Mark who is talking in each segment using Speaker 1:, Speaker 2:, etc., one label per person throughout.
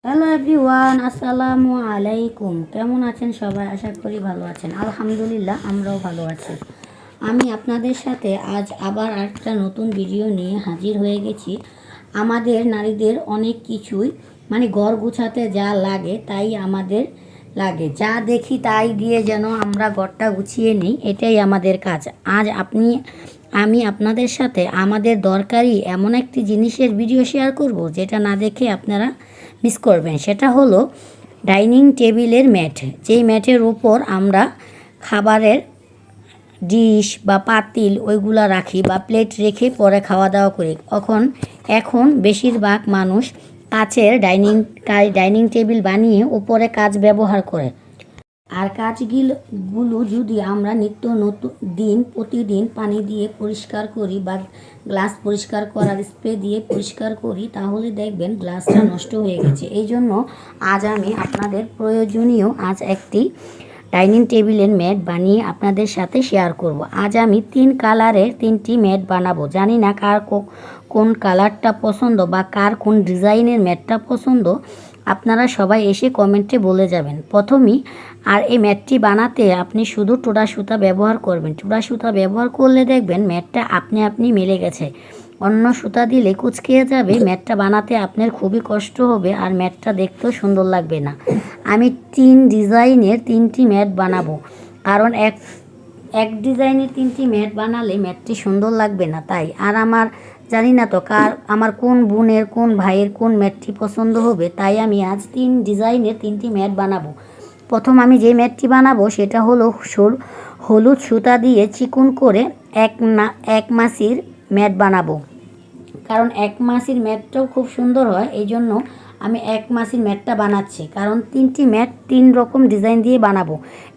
Speaker 1: Hello everyone, আসসালামু আলাইকুম। কেমন আছেন সবাই? আশা করি ভালো আছেন। আলহামদুলিল্লাহ, আমরাও ভালো আছি। আমি আপনাদের সাথে আজ আবার একটা নতুন ভিডিও নিয়ে হাজির হয়ে গেছি। আমাদের নারীদের অনেক কিছুই ঘর গুছাতে যা লাগে তাই আমাদের লাগে, যা দেখি তাই দিয়ে যেন আমরা ঘরটা গুছিয়ে নিই, এটাই আমাদের কাজ। আজ আমি আপনাদের সাথে আমাদের দরকারি এমন একটি জিনিসের ভিডিও শেয়ার করব যেটা না দেখে আপনারা মিস করবেন। সেটা হলো ডাইনিং টেবিলের ম্যাট। যেই ম্যাটের উপর আমরা খাবারের ডিশ বা পাতিল ওইগুলা রাখি বা প্লেট রেখে পরে খাওয়া দাওয়া করি। এখন বেশিরভাগ মানুষ কাচের ডাইনিং টেবিল বানিয়ে উপরে কাচ ব্যবহার করে। আর কাজগুলো যদি আমরা প্রতিদিন পানি দিয়ে পরিষ্কার করি বা গ্লাস পরিষ্কার করার স্প্রে দিয়ে পরিষ্কার করি, তাহলে দেখবেন গ্লাসটা নষ্ট হয়ে গেছে। এই জন্য আজ আমি আপনাদের প্রয়োজনীয় একটি ডাইনিং টেবিলের ম্যাট বানিয়ে আপনাদের সাথে শেয়ার করব। আজ আমি 3 কালারের 3টি ম্যাট বানাবো। জানি না কার কোন কালারটা পছন্দ বা কার কোন ডিজাইনের ম্যাটটা পছন্দ, আপনারা সবাই এসে কমেন্টে বলে যাবেন প্রথমেই। আর এই ম্যাটটি বানাতে আপনি শুধু টোড়া সুতা ব্যবহার করবেন। টোড়া সুতা ব্যবহার করলে দেখবেন ম্যাটটা আপনি মিলে গেছে। অন্য সুতা দিলে কুঁচকে যাবে। ম্যাটটা বানাতে আপনার খুবই কষ্ট হবে আর ম্যাটটা দেখতেও সুন্দর লাগবে না। আমি 3 ডিজাইনের 3টি ম্যাট বানাবো, কারণ এক ডিজাইনের 3টি ম্যাট বানালে ম্যাটটি সুন্দর লাগবে না। তাই জানি না তো আমার কোন বোনের কোন ভাইয়ের কোন ম্যাটটি পছন্দ হবে, তাই আমি আজ 3 ডিজাইনের 3টি ম্যাট বানাবো। প্রথম আমি যে ম্যাটটি বানাবো সেটা হলো হলুদ সুতা দিয়ে চিকন করে এক মাসির ম্যাট বানাবো। কারণ এক মাসির ম্যাটটাও খুব সুন্দর হয়, এই জন্য আমি এক মাসির ম্যাটটা বানাচ্ছি। কারণ 3টি ম্যাট 3 রকম ডিজাইন দিয়ে বানাবো।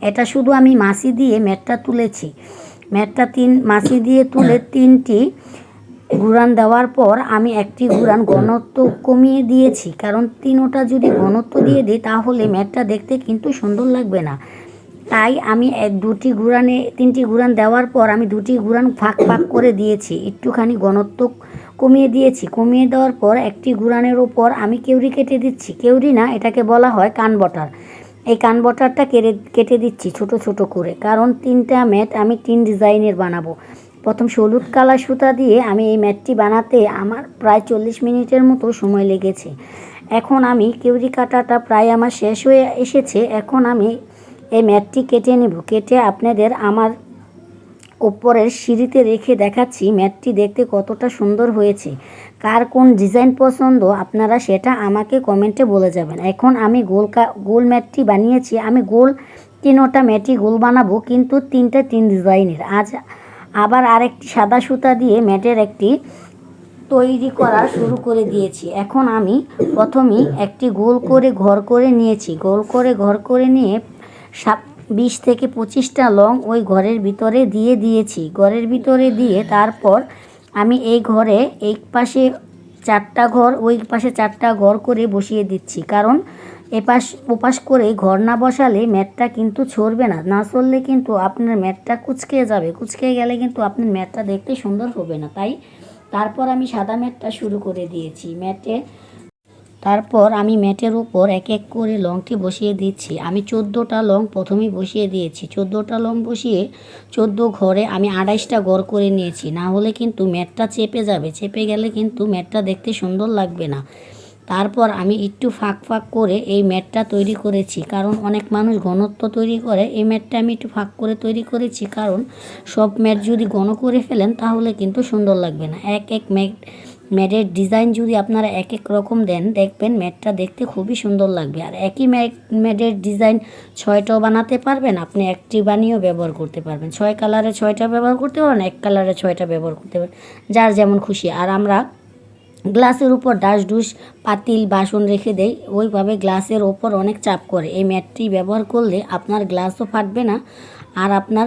Speaker 1: এটা শুধু আমি মাসি দিয়ে ম্যাটটা তুলেছি। ম্যাটটা 3 মাসি দিয়ে তুলে 3টি ঘুরান দেওয়ার পর আমি একটি ঘুরান ঘনত্ব কমিয়ে দিয়েছি। কারণ 3টা যদি ঘনত্ব দিয়ে দিই তাহলে ম্যাটটা দেখতে কিন্তু সুন্দর লাগবে না। তাই আমি 3টি ঘুরান দেওয়ার পর আমি 2টি ঘুরান ফাঁক করে দিয়েছি, একটুখানি ঘনত্ব কমিয়ে দিয়েছি। কমিয়ে দেওয়ার পর একটি ঘুরানের ওপর আমি কেউরি কেটে দিচ্ছি। কেউরি না, এটাকে বলা হয় কানবটার। এই কানবটারটা কেটে দিচ্ছি ছোট ছোট করে, কারণ 3টা ম্যাট আমি 3 ডিজাইনের বানাবো। প্রথম হলুদ কালার সুতা দিয়ে আমি এই ম্যাটটি বানাতে আমার প্রায় 40 মিনিটের মতো সময় লেগেছে। এখন আমি কেউরি কাটাটা প্রায় আমার শেষ হয়ে এসেছে। এখন আমি এই ম্যাটটি কেটে নেব। কেটে আপনাদের আমার উপরের সিঁড়িতে রেখে দেখাচ্ছি ম্যাটটি দেখতে কতটা সুন্দর হয়েছে। কার কোন ডিজাইন পছন্দ আপনারা সেটা আমাকে কমেন্টে বলে যাবেন। এখন আমি গোল ম্যাটটি বানিয়েছি। আমি 3টা ম্যাটই গোল বানাবো, কিন্তু 3টা 3 ডিজাইনের। আবার আরেকটি সাদা সুতা দিয়ে ম্যাটের একটি তৈরি করা শুরু করে দিয়েছি। এখন আমি প্রথমেই একটি গোল করে ঘর করে নিয়েছি। গোল করে ঘর করে নিয়ে 20 থেকে 25টা লং ওই ঘরের ভিতরে দিয়েছি। ঘরের ভিতরে দিয়ে তারপর আমি এই ঘরে এই পাশে 4টা ঘর, ওই পাশে 4টা ঘর করে বসিয়ে দিচ্ছি। কারণ ওপাশ করে ঘর না বসালে ম্যাটটা কিন্তু ছড়বে না। না ছড়লে কিন্তু আপনার ম্যাটটা কুঁচকে যাবে। কুঁচকে গেলে কিন্তু আপনার ম্যাটটা দেখতে সুন্দর হবে না। তারপর আমি সাদা ম্যাটটা শুরু করে দিয়েছি। তারপর আমি ম্যাটের উপর এক এক করে লংটি বসিয়ে দিচ্ছি। আমি 14টা লং প্রথমেই বসিয়ে দিয়েছি। 14টা লং বসিয়ে 14 ঘরে আমি 28টা ঘর করে নিয়েছি। না হলে কিন্তু ম্যাটটা চেপে যাবে। চেপে গেলে কিন্তু ম্যাটটা দেখতে সুন্দর লাগবে না। তারপর আমি একটু ফাঁক করে এই ম্যাটটা তৈরি করেছি। কারণ অনেক মানুষ ঘনত্ব তৈরি করে, এই ম্যাটটা আমি একটু ফাঁক করে তৈরি করেছি। কারণ সব ম্যাট যদি ঘন করে ফেলেন তাহলে কিন্তু সুন্দর লাগবে না। এক ম্যাটের ডিজাইন যদি আপনারা এক এক রকম দেন, দেখবেন ম্যাটটা দেখতে খুবই সুন্দর লাগবে। আর একই ম্যাটের ডিজাইন 6টাও বানাতে পারবেন, আপনি একটি বানিয়েও ব্যবহার করতে পারবেন। 6 কালারে 6টা ব্যবহার করতে পারবেন, এক কালারে 6টা ব্যবহার করতে পারবেন, যার যেমন খুশি। আর আমরা গ্লাসের উপর ডাসডুস পাতিল বাসন রেখে দেই, ওইভাবে গ্লাসের ওপর অনেক চাপ করে। এই ম্যাটটি ব্যবহার করলে আপনার গ্লাসও ফাটবে না আর আপনার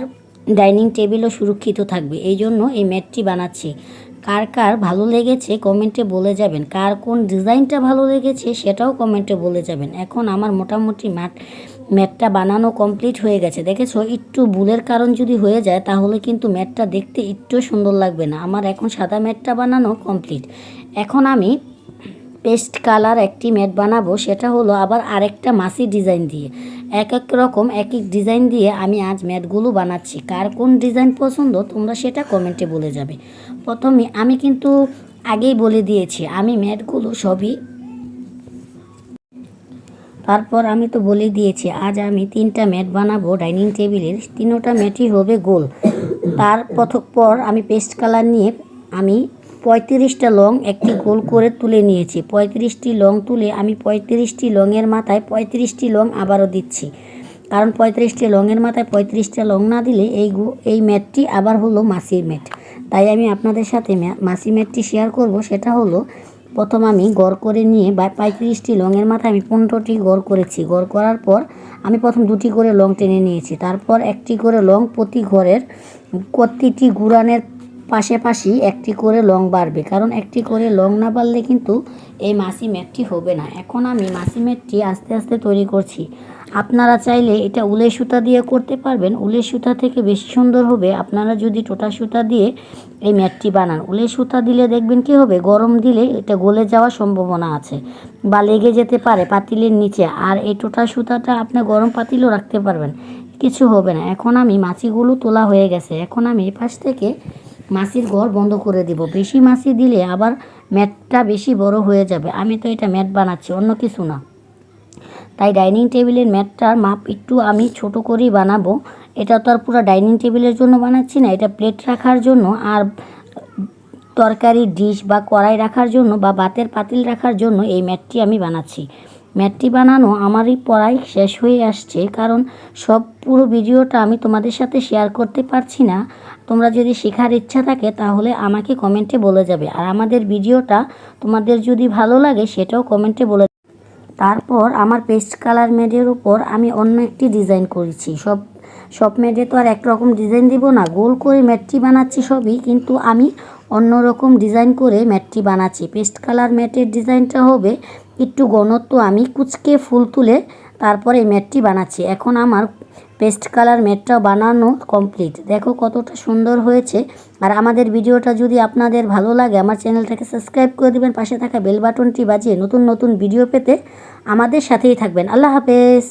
Speaker 1: ডাইনিং টেবিলও সুরক্ষিত থাকবে। এই জন্য এই ম্যাটটি বানাচ্ছি। কার ভালো লেগেছে কমেন্টে বলে যাবেন। কার কোন ডিজাইনটা ভালো লেগেছে সেটাও কমেন্টে বলে যাবেন। এখন আমার মোটামুটি ম্যাটটা বানানো কমপ্লিট হয়ে গেছে। দেখেছো, একটু ভুলের কারণ যদি হয়ে যায় তাহলে কিন্তু ম্যাটটা দেখতে একটু সুন্দর লাগবে না। আমার এখন সাদা ম্যাটটা বানানো কমপ্লিট। এখন আমি পেস্ট কালার একটি ম্যাট বানাবো, সেটা হলো আবার আরেকটা মাছি ডিজাইন দিয়ে। এক এক রকম এক এক ডিজাইন দিয়ে আমি আজ ম্যাটগুলো বানাচ্ছি। কার কোন ডিজাইন পছন্দ তোমরা সেটা কমেন্টে বলে যাবে। প্রথমে আমি কিন্তু আগেই বলে দিয়েছি আমি ম্যাটগুলো সবই, তারপর আমি তো বলে দিয়েছি আজ আমি 3টা ম্যাট বানাবো ডাইনিং টেবিলের। 3টা ম্যাটই হবে গোল। পর আমি পেস্ট কালার নিয়ে আমি 35টা লং একটি গোল করে তুলে নিয়েছি। 35টি লং তুলে আমি 35টি লংয়ের মাথায় 35টি লং আবারও দিচ্ছি, কারণ 35টি লংয়ের মাথায় 35টা লং না দিলে এই ম্যাটটি আবার হলো মাছির ম্যাট। তাই আমি আপনাদের সাথে মাছি ম্যাটটি শেয়ার করব। সেটা হলো প্রথম আমি গড় করে নিয়ে 35টি লংয়ের মাথায় আমি 15টি গড় করেছি। গড় করার পর আমি প্রথম 2টি করে লং টেনে নিয়েছি, তারপর একটি করে লং প্রতি ঘরের প্রতিটি গুড়ানের পাশাপাশি একটি করে লং বাড়বে, কারণ একটি করে লং না বাড়লে কিন্তু এই মাছি ম্যাটটি হবে না। এখন আমি মাছি ম্যাটটি আস্তে আস্তে তৈরি করছি। আপনারা চাইলে এটা উলের সুতা দিয়ে করতে পারবেন। উলের সুতা থেকে বেশি সুন্দর হবে আপনারা যদি টোটা সুতা দিয়ে এই ম্যাটটি বানান। উলের সুতা দিলে দেখবেন কি হবে, গরম দিলে এটা গলে যাওয়ার সম্ভাবনা আছে বা লেগে যেতে পারে পাতিলের নিচে। আর এই টোটা সুতাটা আপনি গরম পাতিলও রাখতে পারবেন, কিছু হবে না। এখন আমি মাছিগুলো তোলা হয়ে গেছে। এখন আমি এই পাশ থেকে মাছির ঘর বন্ধ করে দিব। বেশি মাছি দিলে আবার ম্যাটটা বেশি বড় হয়ে যাবে। আমি তো এটা ম্যাট বানাচ্ছি, অন্য কিছু না। তাই ডাইনিং টেবিলের ম্যাটটার মাপ একটু আমি ছোট করেই বানাবো। এটা তো আর পুরো ডাইনিং টেবিলের জন্য বানাচ্ছি না, এটা প্লেট রাখার জন্য আর তরকারি ডিশ বা কড়াই রাখার জন্য বা ভাতের পাতিল রাখার জন্য এই ম্যাটটি আমি বানাচ্ছি। ম্যাটটি বানানো আমারই প্রায় শেষ হয়ে আসছে, কারণ পুরো ভিডিওটা আমি তোমাদের সাথে শেয়ার করতে পারছি না। তোমরা যদি শেখার ইচ্ছা থাকে তাহলে আমাকে কমেন্টে বলে যাবে, আর আমাদের ভিডিওটা তোমাদের যদি ভালো লাগে সেটাও কমেন্টে বলে। তারপর আমার পেস্ট কালার ম্যাটের উপর আমি অন্য একটি ডিজাইন করেছি। সব ম্যাটে তো আর একরকম ডিজাইন দিব না, গোল করে ম্যাটটি বানাচ্ছি সবই, কিন্তু আমি অন্য রকম ডিজাইন করে ম্যাটটি বানাচ্ছি। পেস্ট কালার ম্যাটের ডিজাইনটা হবে একটু ঘনত্ব, আমি কুচকে ফুল তুলে তারপরে এই ম্যাটটি বানাচ্ছি। এখন আমার পেস্ট কালার ম্যাটটা বানানো কমপ্লিট। দেখো কতটা সুন্দর হয়েছে। আর আমাদের ভিডিওটা যদি আপনাদের ভালো লাগে আমার চ্যানেলটাকে সাবস্ক্রাইব করে দেবেন, পাশে থাকা বেল বাটনটি বাজিয়ে নতুন নতুন ভিডিও পেতে আমাদের সাথেই থাকবেন। আল্লাহ হাফেজ।